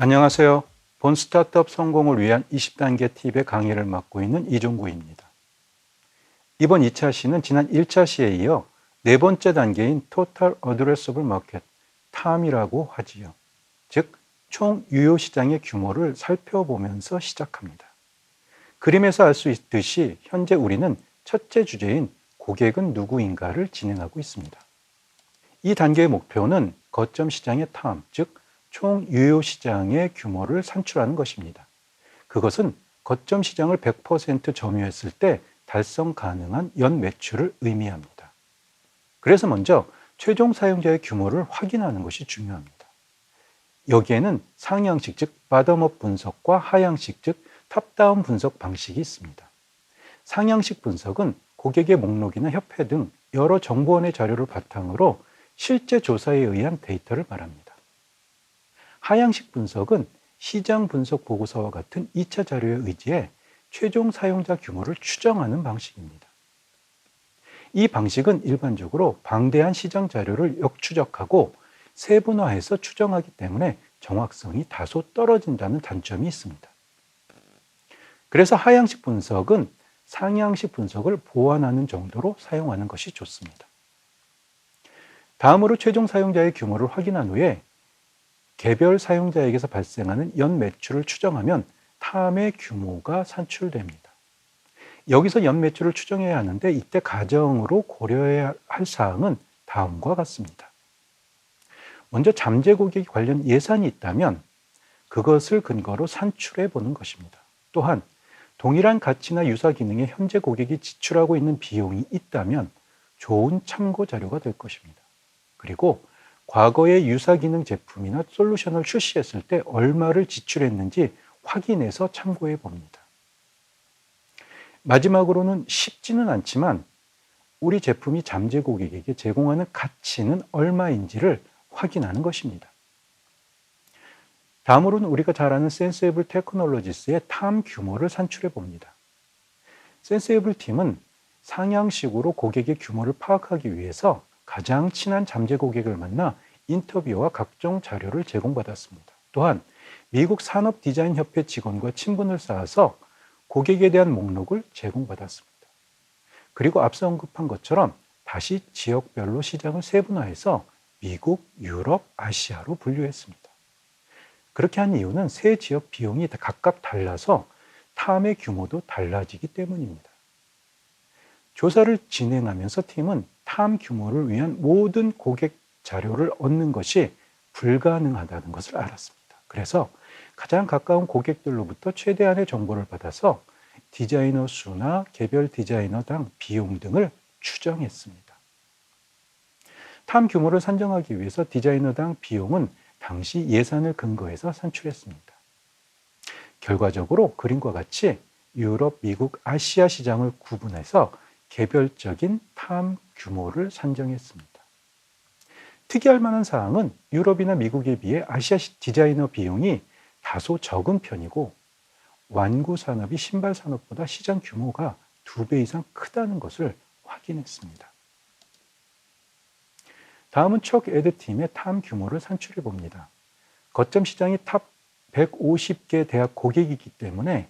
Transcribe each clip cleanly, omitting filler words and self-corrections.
안녕하세요. 본 스타트업 성공을 위한 20단계 팁의 강의를 맡고 있는 이종구입니다. 이번 2차 시는 지난 1차 시에 이어 네 번째 단계인 Total Addressable Market, TAM이라고 하지요. 즉, 총 유효 시장의 규모를 살펴보면서 시작합니다. 그림에서 알 수 있듯이 현재 우리는 첫째 주제인 고객은 누구인가를 진행하고 있습니다. 이 단계의 목표는 거점 시장의 TAM, 즉 총 유효 시장의 규모를 산출하는 것입니다. 그것은 거점 시장을 100% 점유했을 때 달성 가능한 연 매출을 의미합니다. 그래서 먼저 최종 사용자의 규모를 확인하는 것이 중요합니다. 여기에는 상향식 즉 바텀업 분석과 하향식 즉 탑다운 분석 방식이 있습니다. 상향식 분석은 고객의 목록이나 협회 등 여러 정보원의 자료를 바탕으로 실제 조사에 의한 데이터를 말합니다. 하향식 분석은 시장 분석 보고서와 같은 2차 자료에 의지해 최종 사용자 규모를 추정하는 방식입니다. 이 방식은 일반적으로 방대한 시장 자료를 역추적하고 세분화해서 추정하기 때문에 정확성이 다소 떨어진다는 단점이 있습니다. 그래서 하향식 분석은 상향식 분석을 보완하는 정도로 사용하는 것이 좋습니다. 다음으로 최종 사용자의 규모를 확인한 후에 개별 사용자에게서 발생하는 연 매출을 추정하면 탐의 규모가 산출됩니다. 여기서 연 매출을 추정해야 하는데 이때 가정으로 고려해야 할 사항은 다음과 같습니다. 먼저 잠재 고객 관련 예산이 있다면 그것을 근거로 산출해 보는 것입니다. 또한 동일한 가치나 유사 기능에 현재 고객이 지출하고 있는 비용이 있다면 좋은 참고 자료가 될 것입니다. 그리고 과거에 유사 기능 제품이나 솔루션을 출시했을 때 얼마를 지출했는지 확인해서 참고해 봅니다. 마지막으로는 쉽지는 않지만 우리 제품이 잠재 고객에게 제공하는 가치는 얼마인지를 확인하는 것입니다. 다음으로는 우리가 잘 아는 센서에블 테크놀로지스의 탐 규모를 산출해 봅니다. 센서에블 팀은 상향식으로 고객의 규모를 파악하기 위해서 가장 친한 잠재 고객을 만나 인터뷰와 각종 자료를 제공받았습니다. 또한 미국 산업디자인협회 직원과 친분을 쌓아서 고객에 대한 목록을 제공받았습니다. 그리고 앞서 언급한 것처럼 다시 지역별로 시장을 세분화해서 미국, 유럽, 아시아로 분류했습니다. 그렇게 한 이유는 세 지역 비용이 각각 달라서 탐의 규모도 달라지기 때문입니다. 조사를 진행하면서 팀은 탐 규모를 위한 모든 고객 자료를 얻는 것이 불가능하다는 것을 알았습니다. 그래서 가장 가까운 고객들로부터 최대한의 정보를 받아서 디자이너 수나 개별 디자이너당 비용 등을 추정했습니다. 탐 규모를 산정하기 위해서 디자이너당 비용은 당시 예산을 근거해서 산출했습니다. 결과적으로 그림과 같이 유럽, 미국, 아시아 시장을 구분해서 개별적인 탐 규모를 산정했습니다. 특이할 만한 사항은 유럽이나 미국에 비해 아시아 디자이너 비용이 다소 적은 편이고 완구 산업이 신발 산업보다 시장 규모가 2배 이상 크다는 것을 확인했습니다. 다음은 척 에드 팀의 탐 규모를 산출해 봅니다. 거점 시장이 탑 150개 대학 고객이기 때문에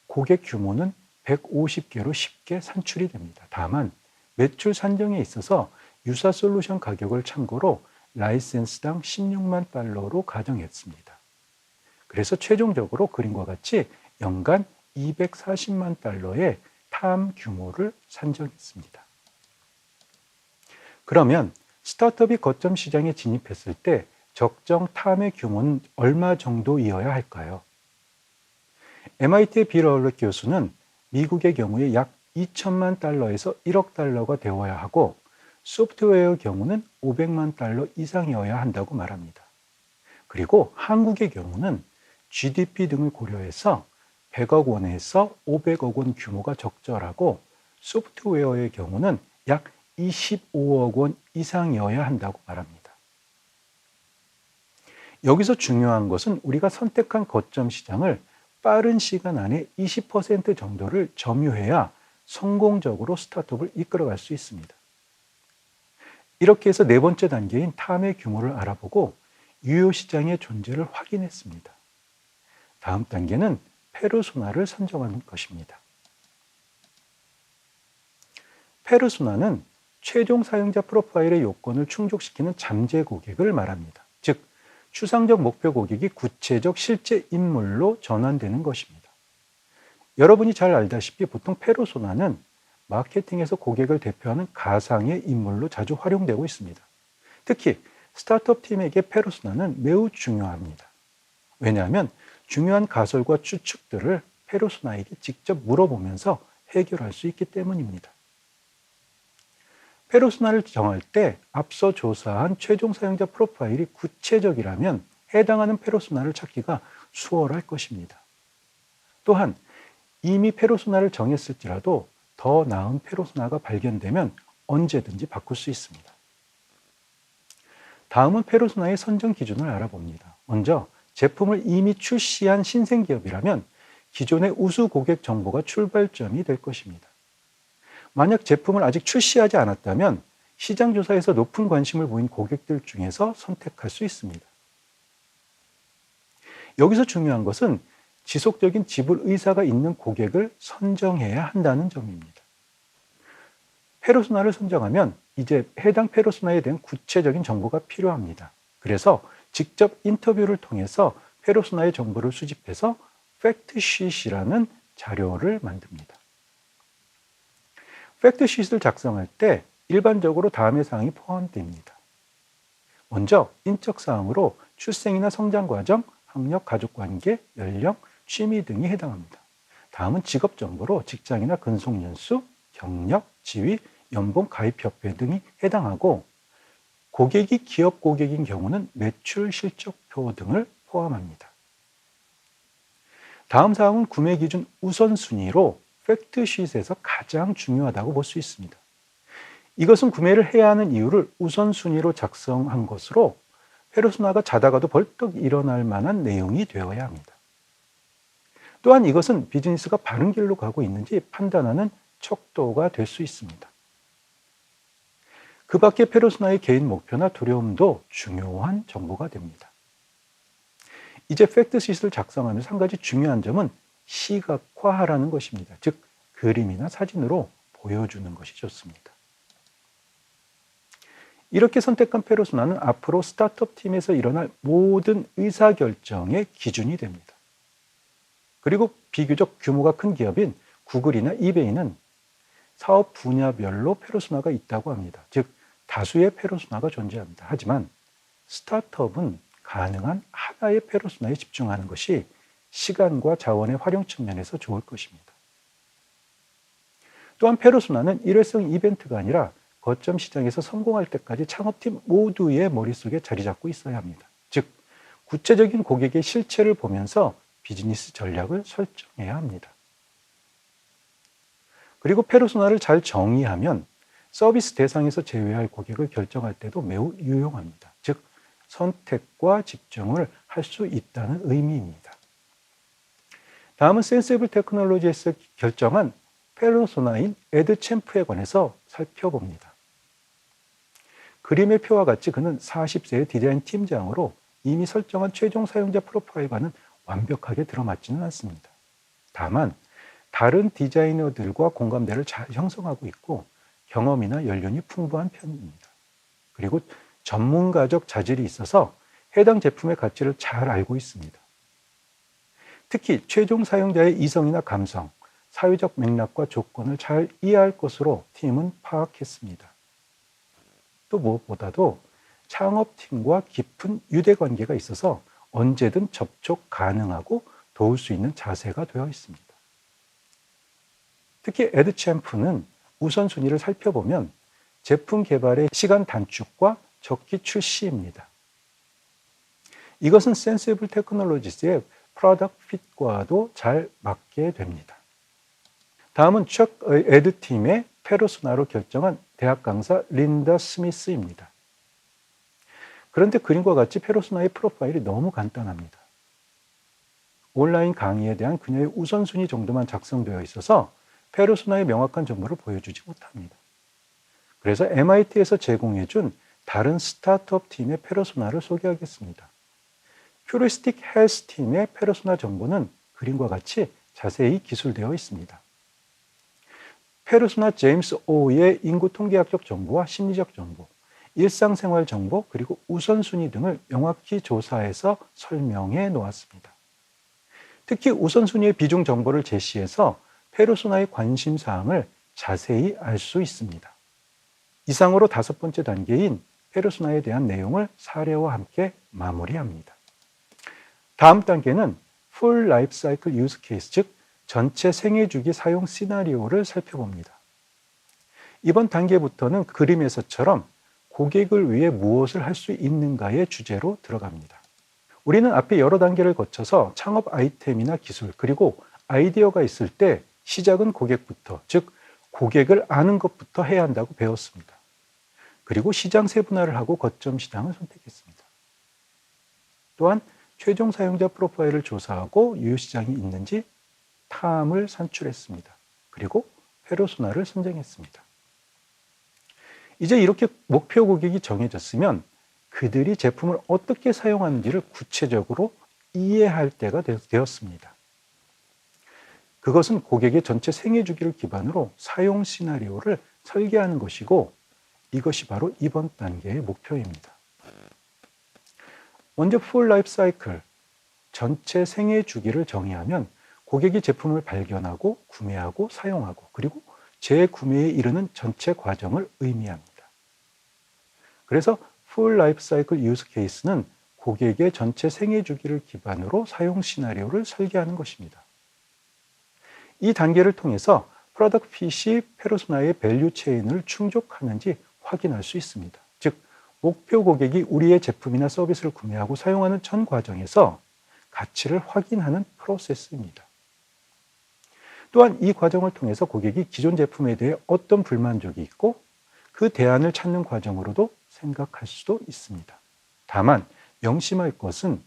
고객 규모는 150개로 쉽게 산출이 됩니다. 다만 매출 산정에 있어서 유사 솔루션 가격을 참고로 라이센스당 16만 달러로 가정했습니다. 그래서 최종적으로 그림과 같이 연간 240만 달러의 탐 규모를 산정했습니다. 그러면 스타트업이 거점 시장에 진입했을 때 적정 탐의 규모는 얼마 정도이어야 할까요? MIT의 빌 얼렛 교수는 미국의 경우에 약 2천만 달러에서 1억 달러가 되어야 하고 소프트웨어의 경우는 500만 달러 이상이어야 한다고 말합니다. 그리고 한국의 경우는 GDP 등을 고려해서 100억 원에서 500억 원 규모가 적절하고 소프트웨어의 경우는 약 25억 원 이상이어야 한다고 말합니다. 여기서 중요한 것은 우리가 선택한 거점 시장을 빠른 시간 안에 20% 정도를 점유해야 성공적으로 스타트업을 이끌어갈 수 있습니다. 이렇게 해서 네 번째 단계인 탐의 규모를 알아보고 유효 시장의 존재를 확인했습니다. 다음 단계는 페르소나를 선정하는 것입니다. 페르소나는 최종 사용자 프로파일의 요건을 충족시키는 잠재 고객을 말합니다. 즉, 추상적 목표 고객이 구체적 실제 인물로 전환되는 것입니다. 여러분이 잘 알다시피 보통 페르소나는 마케팅에서 고객을 대표하는 가상의 인물로 자주 활용되고 있습니다. 특히 스타트업 팀에게 페르소나는 매우 중요합니다. 왜냐하면 중요한 가설과 추측들을 페르소나에게 직접 물어보면서 해결할 수 있기 때문입니다. 페르소나를 정할 때 앞서 조사한 최종 사용자 프로파일이 구체적이라면 해당하는 페르소나를 찾기가 수월할 것입니다. 또한 이미 페르소나를 정했을지라도 더 나은 페르소나가 발견되면 언제든지 바꿀 수 있습니다. 다음은 페르소나의 선정 기준을 알아봅니다. 먼저 제품을 이미 출시한 신생기업이라면 기존의 우수 고객 정보가 출발점이 될 것입니다. 만약 제품을 아직 출시하지 않았다면 시장 조사에서 높은 관심을 보인 고객들 중에서 선택할 수 있습니다. 여기서 중요한 것은 지속적인 지불 의사가 있는 고객을 선정해야 한다는 점입니다. 페르소나를 선정하면 이제 해당 페르소나에 대한 구체적인 정보가 필요합니다. 그래서 직접 인터뷰를 통해서 페르소나의 정보를 수집해서 팩트시트라는 자료를 만듭니다. 팩트시트를 작성할 때 일반적으로 다음의 사항이 포함됩니다. 먼저 인적 사항으로 출생이나 성장 과정, 학력, 가족관계, 연령, 취미 등이 해당합니다. 다음은 직업 정보로 직장이나 근속 연수, 경력, 지위, 연봉, 가입협회 등이 해당하고 고객이 기업 고객인 경우는 매출 실적표 등을 포함합니다. 다음 사항은 구매 기준 우선순위로 팩트시트에서 가장 중요하다고 볼 수 있습니다. 이것은 구매를 해야 하는 이유를 우선순위로 작성한 것으로 페르소나가 자다가도 벌떡 일어날 만한 내용이 되어야 합니다. 또한 이것은 비즈니스가 바른 길로 가고 있는지 판단하는 척도가 될 수 있습니다. 그 밖에 페르소나의 개인 목표나 두려움도 중요한 정보가 됩니다. 이제 팩트시트를 작성하면서 한 가지 중요한 점은 시각화하라는 것입니다. 즉, 그림이나 사진으로 보여주는 것이 좋습니다. 이렇게 선택한 페르소나는 앞으로 스타트업 팀에서 일어날 모든 의사결정의 기준이 됩니다. 그리고 비교적 규모가 큰 기업인 구글이나 이베이는 사업 분야별로 페르소나가 있다고 합니다. 즉, 다수의 페르소나가 존재합니다. 하지만 스타트업은 가능한 하나의 페르소나에 집중하는 것이 시간과 자원의 활용 측면에서 좋을 것입니다. 또한 페르소나는 일회성 이벤트가 아니라 거점 시장에서 성공할 때까지 창업팀 모두의 머릿속에 자리 잡고 있어야 합니다. 즉, 구체적인 고객의 실체를 보면서 비즈니스 전략을 설정해야 합니다. 그리고 페르소나를 잘 정의하면 서비스 대상에서 제외할 고객을 결정할 때도 매우 유용합니다. 즉, 선택과 집중을 할 수 있다는 의미입니다. 다음은 센시블 테크놀로지에서 결정한 페르소나인 에드챔프에 관해서 살펴봅니다. 그림의 표와 같이 그는 40세의 디자인 팀장으로 이미 설정한 최종 사용자 프로파일과는 완벽하게 들어맞지는 않습니다. 다만 다른 디자이너들과 공감대를 잘 형성하고 있고 경험이나 연륜이 풍부한 편입니다. 그리고 전문가적 자질이 있어서 해당 제품의 가치를 잘 알고 있습니다. 특히 최종 사용자의 이성이나 감성, 사회적 맥락과 조건을 잘 이해할 것으로 팀은 파악했습니다. 또 무엇보다도 창업팀과 깊은 유대관계가 있어서 언제든 접촉 가능하고 도울 수 있는 자세가 되어 있습니다. 특히 에드챔프는 우선순위를 살펴보면 제품 개발의 시간 단축과 적기 출시입니다. 이것은 센시블 테크놀로지스의 프로덕트 핏과도 잘 맞게 됩니다. 다음은 척 에드팀의 페르소나로 결정한 대학 강사 린다 스미스입니다. 그런데 그림과 같이 페르소나의 프로파일이 너무 간단합니다. 온라인 강의에 대한 그녀의 우선순위 정도만 작성되어 있어서 페르소나의 명확한 정보를 보여주지 못합니다. 그래서 MIT에서 제공해준 다른 스타트업 팀의 페르소나를 소개하겠습니다. 휴리스틱 헬스 팀의 페르소나 정보는 그림과 같이 자세히 기술되어 있습니다. 페르소나 제임스 오의 인구 통계학적 정보와 심리적 정보, 일상생활 정보, 그리고 우선순위 등을 명확히 조사해서 설명해 놓았습니다. 특히 우선순위의 비중 정보를 제시해서 페르소나의 관심사항을 자세히 알 수 있습니다. 이상으로 5번째 단계인 페르소나에 대한 내용을 사례와 함께 마무리합니다. 다음 단계는 Full Life Cycle Use Case, 즉 전체 생애 주기 사용 시나리오를 살펴봅니다. 이번 단계부터는 그림에서처럼 고객을 위해 무엇을 할 수 있는가의 주제로 들어갑니다. 우리는 앞에 여러 단계를 거쳐서 창업 아이템이나 기술, 그리고 아이디어가 있을 때 시작은 고객부터, 즉 고객을 아는 것부터 해야 한다고 배웠습니다. 그리고 시장 세분화를 하고 거점 시장을 선택했습니다. 또한 최종 사용자 프로파일을 조사하고 유효시장이 있는지 탐을 산출했습니다. 그리고 페르소나를 선정했습니다. 이제 이렇게 목표 고객이 정해졌으면 그들이 제품을 어떻게 사용하는지를 구체적으로 이해할 때가 되었습니다. 그것은 고객의 전체 생애 주기를 기반으로 사용 시나리오를 설계하는 것이고, 이것이 바로 이번 단계의 목표입니다. 먼저 Full Life Cycle, 전체 생애 주기를 정의하면 고객이 제품을 발견하고 구매하고 사용하고 그리고 재구매에 이르는 전체 과정을 의미합니다. 그래서 Full Life Cycle Use Case는 고객의 전체 생애 주기를 기반으로 사용 시나리오를 설계하는 것입니다. 이 단계를 통해서 프로덕트 핏이 페르소나의 밸류 체인을 충족하는지 확인할 수 있습니다. 즉, 목표 고객이 우리의 제품이나 서비스를 구매하고 사용하는 전 과정에서 가치를 확인하는 프로세스입니다. 또한 이 과정을 통해서 고객이 기존 제품에 대해 어떤 불만족이 있고 그 대안을 찾는 과정으로도 생각할 수도 있습니다. 다만 명심할 것은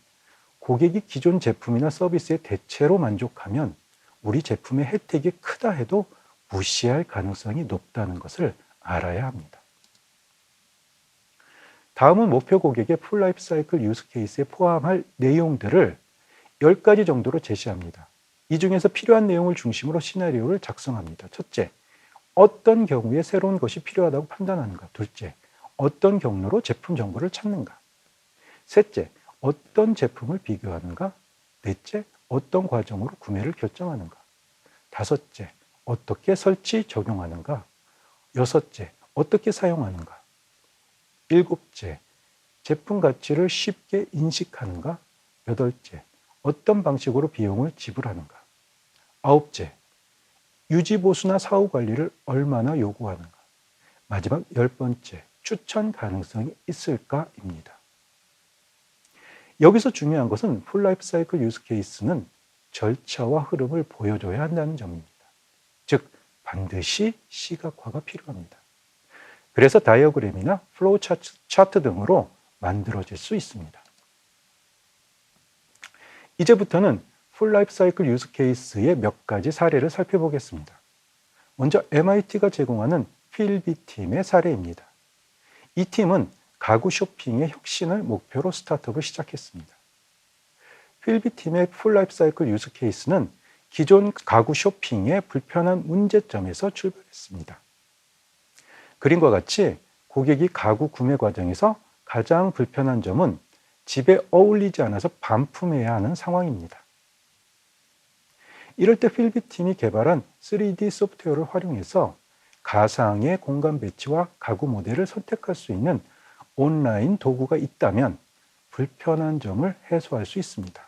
고객이 기존 제품이나 서비스에 대체로 만족하면 우리 제품의 혜택이 크다 해도 무시할 가능성이 높다는 것을 알아야 합니다. 다음은 목표 고객의 풀 라이프 사이클 유스 케이스에 포함할 내용들을 10가지 정도로 제시합니다. 이 중에서 필요한 내용을 중심으로 시나리오를 작성합니다. 첫째, 어떤 경우에 새로운 것이 필요하다고 판단하는가. 둘째, 어떤 경로로 제품 정보를 찾는가. 셋째, 어떤 제품을 비교하는가. 넷째, 어떤 과정으로 구매를 결정하는가. 다섯째, 어떻게 설치, 적용하는가. 여섯째, 어떻게 사용하는가. 일곱째, 제품 가치를 쉽게 인식하는가. 여덟째, 어떤 방식으로 비용을 지불하는가. 아홉째, 유지 보수나 사후 관리를 얼마나 요구하는가. 마지막 10번째, 추천 가능성이 있을까입니다. 여기서 중요한 것은 풀 라이프 사이클 유스 케이스는 절차와 흐름을 보여줘야 한다는 점입니다. 즉, 반드시 시각화가 필요합니다. 그래서 다이어그램이나 플로우 차트 등으로 만들어질 수 있습니다. 이제부터는 풀 라이프 사이클 유스 케이스의 몇 가지 사례를 살펴보겠습니다. 먼저 MIT가 제공하는 필비팀의 사례입니다. 이 팀은 가구 쇼핑의 혁신을 목표로 스타트업을 시작했습니다. 필비팀의 풀 라이프 사이클 유스 케이스는 기존 가구 쇼핑의 불편한 문제점에서 출발했습니다. 그림과 같이 고객이 가구 구매 과정에서 가장 불편한 점은 집에 어울리지 않아서 반품해야 하는 상황입니다. 이럴 때 필비팀이 개발한 3D 소프트웨어를 활용해서 가상의 공간 배치와 가구 모델을 선택할 수 있는 온라인 도구가 있다면 불편한 점을 해소할 수 있습니다.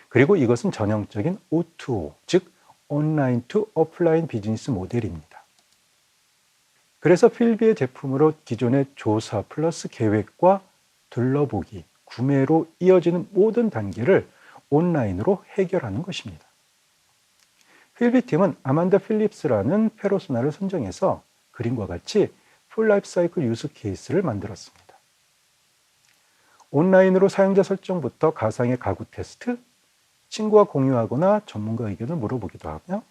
그리고 이것은 전형적인 O2O, 즉 온라인 투 오프라인 비즈니스 모델입니다. 그래서 필비의 제품으로 기존의 조사 플러스 계획과 둘러보기, 구매로 이어지는 모든 단계를 온라인으로 해결하는 것입니다. 필비팀은 아만다 필립스라는 페르소나를 선정해서 그림과 같이 풀 라이프 사이클 유스 케이스를 만들었습니다. 온라인으로 사용자 설정부터 가상의 가구 테스트, 친구와 공유하거나 전문가 의견을 물어보기도 하며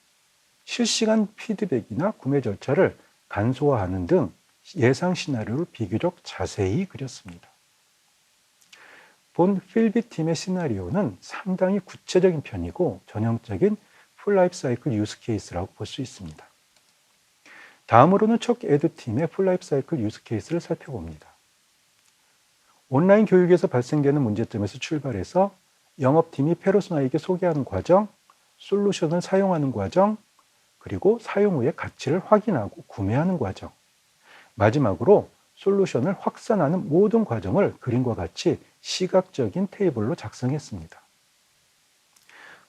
실시간 피드백이나 구매 절차를 간소화하는 등 예상 시나리오를 비교적 자세히 그렸습니다. 본 필비팀의 시나리오는 상당히 구체적인 편이고 전형적인 풀 라이프 사이클 유스 케이스라고 볼 수 있습니다. 다음으로는 척 에듀팀의 풀 라이프 사이클 유스 케이스를 살펴봅니다. 온라인 교육에서 발생되는 문제점에서 출발해서 영업팀이 페르소나에게 소개하는 과정, 솔루션을 사용하는 과정, 그리고 사용 후에 가치를 확인하고 구매하는 과정, 마지막으로 솔루션을 확산하는 모든 과정을 그림과 같이 시각적인 테이블로 작성했습니다.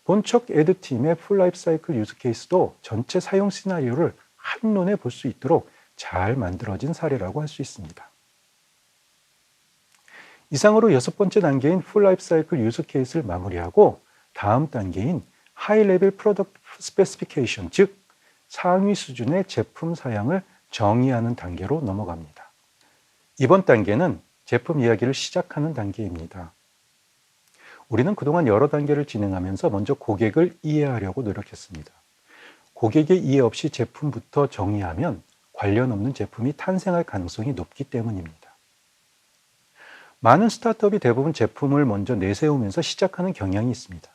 본척 에듀팀의 풀 라이프 사이클 유스 케이스도 전체 사용 시나리오를 한눈에 볼 수 있도록 잘 만들어진 사례라고 할 수 있습니다. 이상으로 6번째 단계인 풀 라이프 사이클 유스 케이스를 마무리하고 다음 단계인 하이 레벨 프로덕트 스페시피케이션, 즉 상위 수준의 제품 사양을 정의하는 단계로 넘어갑니다. 이번 단계는 제품 이야기를 시작하는 단계입니다. 우리는 그동안 여러 단계를 진행하면서 먼저 고객을 이해하려고 노력했습니다. 고객의 이해 없이 제품부터 정의하면 관련 없는 제품이 탄생할 가능성이 높기 때문입니다. 많은 스타트업이 대부분 제품을 먼저 내세우면서 시작하는 경향이 있습니다.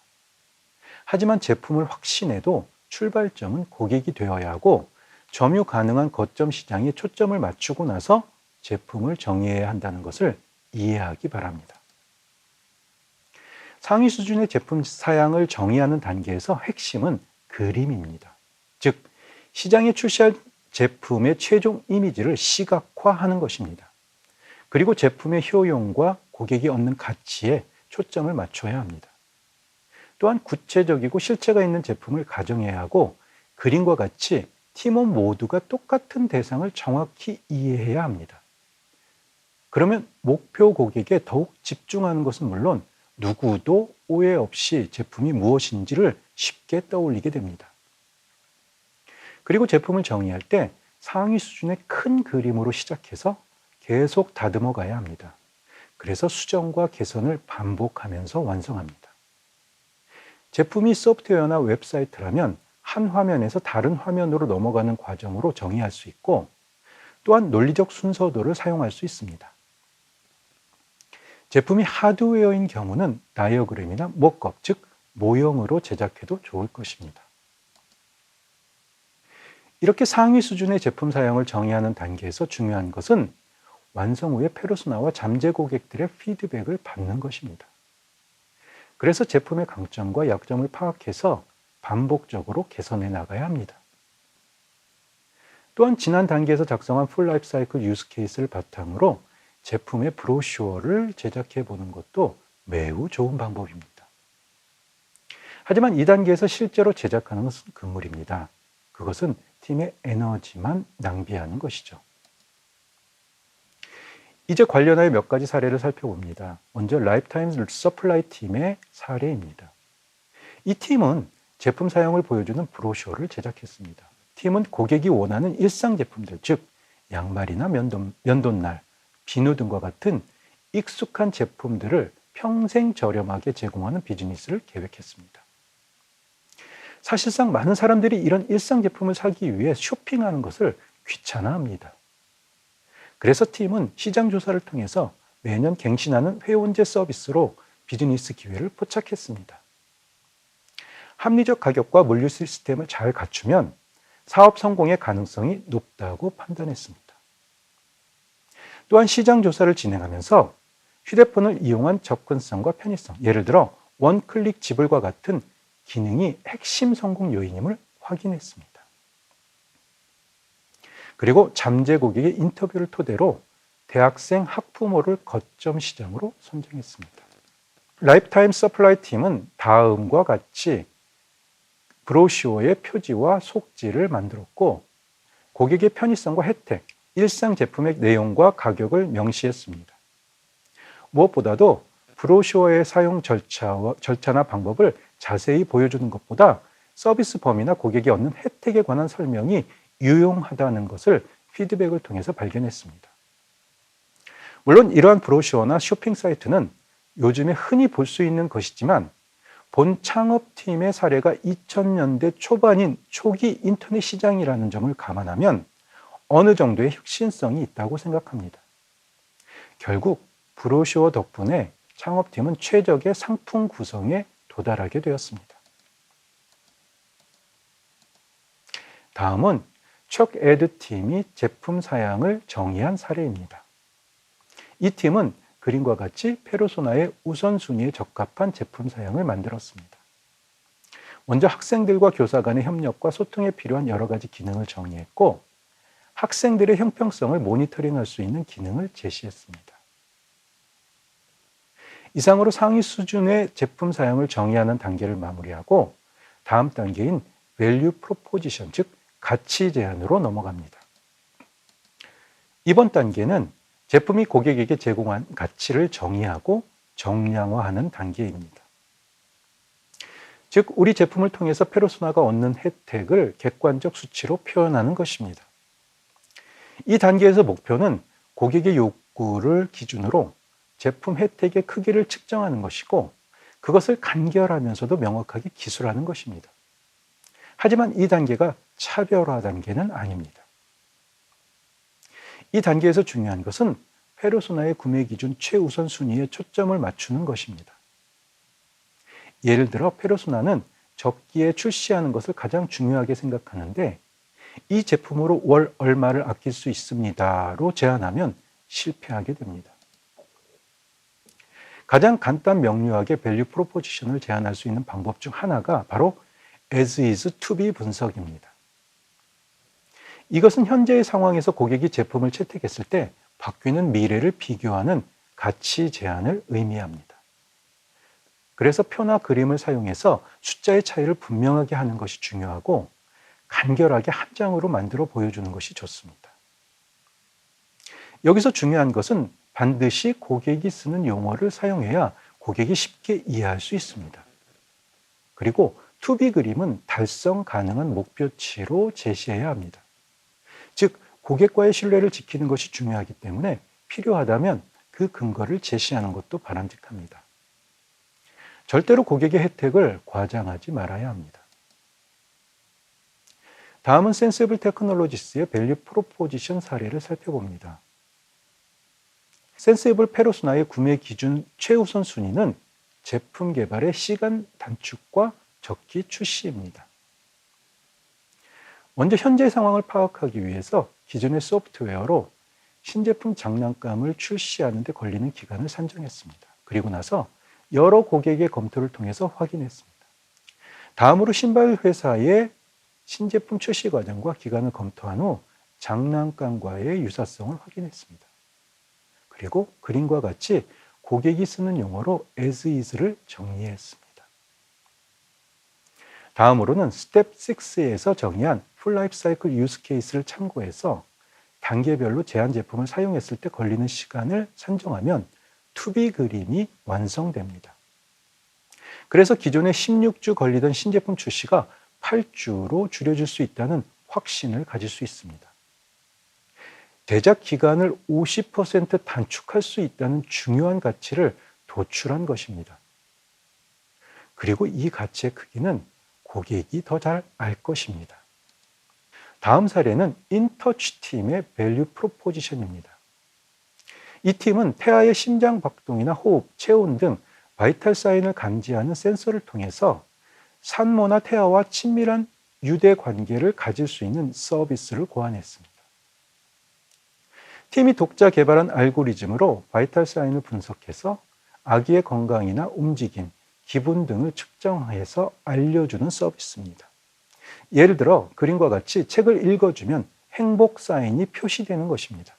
하지만 제품을 확신해도 출발점은 고객이 되어야 하고 점유 가능한 거점 시장에 초점을 맞추고 나서 제품을 정의해야 한다는 것을 이해하기 바랍니다. 상위 수준의 제품 사양을 정의하는 단계에서 핵심은 그림입니다. 즉, 시장에 출시할 제품의 최종 이미지를 시각화하는 것입니다. 그리고 제품의 효용과 고객이 얻는 가치에 초점을 맞춰야 합니다. 또한 구체적이고 실체가 있는 제품을 가정해야 하고 그림과 같이 팀원 모두가 똑같은 대상을 정확히 이해해야 합니다. 그러면 목표 고객에 더욱 집중하는 것은 물론 누구도 오해 없이 제품이 무엇인지를 쉽게 떠올리게 됩니다. 그리고 제품을 정의할 때 상위 수준의 큰 그림으로 시작해서 계속 다듬어 가야 합니다. 그래서 수정과 개선을 반복하면서 완성합니다. 제품이 소프트웨어나 웹사이트라면 한 화면에서 다른 화면으로 넘어가는 과정으로 정의할 수 있고 또한 논리적 순서도를 사용할 수 있습니다. 제품이 하드웨어인 경우는 다이어그램이나 모크업, 즉 모형으로 제작해도 좋을 것입니다. 이렇게 상위 수준의 제품 사양을 정의하는 단계에서 중요한 것은 완성 후에 페르소나와 잠재 고객들의 피드백을 받는 것입니다. 그래서 제품의 강점과 약점을 파악해서 반복적으로 개선해 나가야 합니다. 또한 지난 단계에서 작성한 풀 라이프 사이클 유스 케이스를 바탕으로 제품의 브로셔를 제작해 보는 것도 매우 좋은 방법입니다. 하지만 이 단계에서 실제로 제작하는 것은 금물입니다. 그것은 팀의 에너지만 낭비하는 것이죠. 이제 관련하여 몇 가지 사례를 살펴봅니다. 먼저 라이프타임 서플라이 팀의 사례입니다. 이 팀은 제품 사용을 보여주는 브로셔를 제작했습니다. 팀은 고객이 원하는 일상 제품들, 즉 양말이나 면도날, 비누 등과 같은 익숙한 제품들을 평생 저렴하게 제공하는 비즈니스를 계획했습니다. 사실상 많은 사람들이 이런 일상 제품을 사기 위해 쇼핑하는 것을 귀찮아합니다. 그래서 팀은 시장 조사를 통해서 매년 갱신하는 회원제 서비스로 비즈니스 기회를 포착했습니다. 합리적 가격과 물류 시스템을 잘 갖추면 사업 성공의 가능성이 높다고 판단했습니다. 또한 시장 조사를 진행하면서 휴대폰을 이용한 접근성과 편의성, 예를 들어 원클릭 지불과 같은 기능이 핵심 성공 요인임을 확인했습니다. 그리고 잠재 고객의 인터뷰를 토대로 대학생 학부모를 거점 시장으로 선정했습니다. 라이프타임 서플라이 팀은 다음과 같이 브로셔의 표지와 속지를 만들었고 고객의 편의성과 혜택, 일상 제품의 내용과 가격을 명시했습니다. 무엇보다도 브로셔의 사용 절차나 방법을 자세히 보여주는 것보다 서비스 범위나 고객이 얻는 혜택에 관한 설명이 유용하다는 것을 피드백을 통해서 발견했습니다. 물론 이러한 브로셔나 쇼핑 사이트는 요즘에 흔히 볼 수 있는 것이지만 본 창업팀의 사례가 2000년대 초반인 초기 인터넷 시장이라는 점을 감안하면 어느 정도의 혁신성이 있다고 생각합니다. 결국 브로셔 덕분에 창업팀은 최적의 상품 구성에 도달하게 되었습니다. 다음은 척에드 팀이 제품 사양을 정의한 사례입니다. 이 팀은 그림과 같이 페르소나의 우선순위에 적합한 제품 사양을 만들었습니다. 먼저 학생들과 교사 간의 협력과 소통에 필요한 여러 가지 기능을 정의했고, 학생들의 형평성을 모니터링할 수 있는 기능을 제시했습니다. 이상으로 상위 수준의 제품 사양을 정의하는 단계를 마무리하고 다음 단계인 value proposition, 즉 가치 제안으로 넘어갑니다. 이번 단계는 제품이 고객에게 제공한 가치를 정의하고 정량화하는 단계입니다. 즉, 우리 제품을 통해서 페르소나가 얻는 혜택을 객관적 수치로 표현하는 것입니다. 이 단계에서 목표는 고객의 욕구를 기준으로 제품 혜택의 크기를 측정하는 것이고, 그것을 간결하면서도 명확하게 기술하는 것입니다. 하지만 이 단계가 차별화 단계는 아닙니다. 이 단계에서 중요한 것은 페르소나의 구매 기준 최우선 순위에 초점을 맞추는 것입니다. 예를 들어 페르소나는 적기에 출시하는 것을 가장 중요하게 생각하는데, 이 제품으로 월 얼마를 아낄 수 있습니다로 제안하면 실패하게 됩니다. 가장 간단 명료하게 밸류 프로포지션을 제안할 수 있는 방법 중 하나가 바로 as is to be 분석입니다. 이것은 현재의 상황에서 고객이 제품을 채택했을 때 바뀌는 미래를 비교하는 가치 제안을 의미합니다. 그래서 표나 그림을 사용해서 숫자의 차이를 분명하게 하는 것이 중요하고, 간결하게 한 장으로 만들어 보여주는 것이 좋습니다. 여기서 중요한 것은 반드시 고객이 쓰는 용어를 사용해야 고객이 쉽게 이해할 수 있습니다. 그리고 투비 그림은 달성 가능한 목표치로 제시해야 합니다. 즉, 고객과의 신뢰를 지키는 것이 중요하기 때문에 필요하다면 그 근거를 제시하는 것도 바람직합니다. 절대로 고객의 혜택을 과장하지 말아야 합니다. 다음은 센시블 테크놀로지스의 밸류 프로포지션 사례를 살펴봅니다. 센시블 페르소나의 구매 기준 최우선 순위는 제품 개발의 시간 단축과 적기 출시입니다. 먼저 현재 상황을 파악하기 위해서 기존의 소프트웨어로 신제품 장난감을 출시하는 데 걸리는 기간을 산정했습니다. 그리고 나서 여러 고객의 검토를 통해서 확인했습니다. 다음으로 신발 회사의 신제품 출시 과정과 기간을 검토한 후 장난감과의 유사성을 확인했습니다. 그리고 그림과 같이 고객이 쓰는 용어로 as is를 정리했습니다. 다음으로는 스텝 6에서 정의한 풀 라이프 사이클 유스 케이스를 참고해서 단계별로 제한 제품을 사용했을 때 걸리는 시간을 산정하면 투비 그림이 완성됩니다. 그래서 기존에 16주 걸리던 신제품 출시가 8주로 줄여질 수 있다는 확신을 가질 수 있습니다. 제작 기간을 50% 단축할 수 있다는 중요한 가치를 도출한 것입니다. 그리고 이 가치의 크기는 고객이 더 잘 알 것입니다. 다음 사례는 인터치 팀의 밸류 프로포지션입니다. 이 팀은 태아의 심장 박동이나 호흡, 체온 등 바이탈 사인을 감지하는 센서를 통해서 산모나 태아와 친밀한 유대 관계를 가질 수 있는 서비스를 고안했습니다. 팀이 독자 개발한 알고리즘으로 바이탈 사인을 분석해서 아기의 건강이나 움직임, 기분 등을 측정해서 알려주는 서비스입니다. 예를 들어 그림과 같이 책을 읽어주면 행복 사인이 표시되는 것입니다.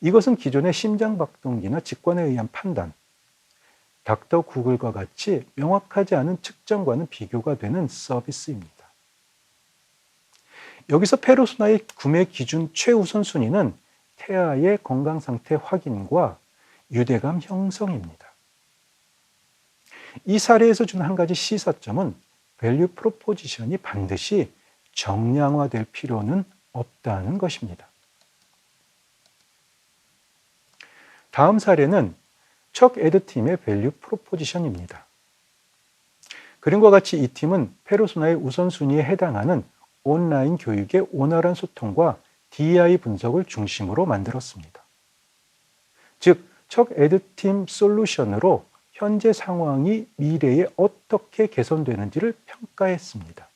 이것은 기존의 심장박동기나 직관에 의한 판단, 닥터 구글과 같이 명확하지 않은 측정과는 비교가 되는 서비스입니다. 여기서 페르소나의 구매 기준 최우선 순위는 태아의 건강 상태 확인과 유대감 형성입니다. 이 사례에서 준 한 가지 시사점은 밸류 프로포지션이 반드시 정량화될 필요는 없다는 것입니다. 다음 사례는 척 에드 팀의 밸류 프로포지션입니다. 그림과 같이 이 팀은 페르소나의 우선순위에 해당하는 온라인 교육의 원활한 소통과 DEI 분석을 중심으로 만들었습니다. 즉, 척 에드 팀 솔루션으로 현재 상황이 미래에 어떻게 개선되는지를 평가했습니다.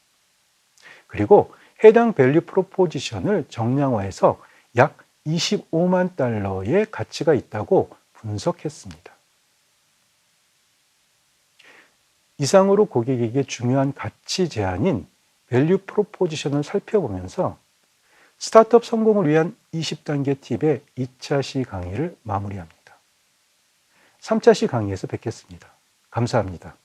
그리고 해당 밸류 프로포지션을 정량화해서 약 25만 달러의 가치가 있다고 분석했습니다. 이상으로 고객에게 중요한 가치 제안인 밸류 프로포지션을 살펴보면서 스타트업 성공을 위한 20단계 팁의 2차 시 강의를 마무리합니다. 3차 시 강의에서 뵙겠습니다. 감사합니다.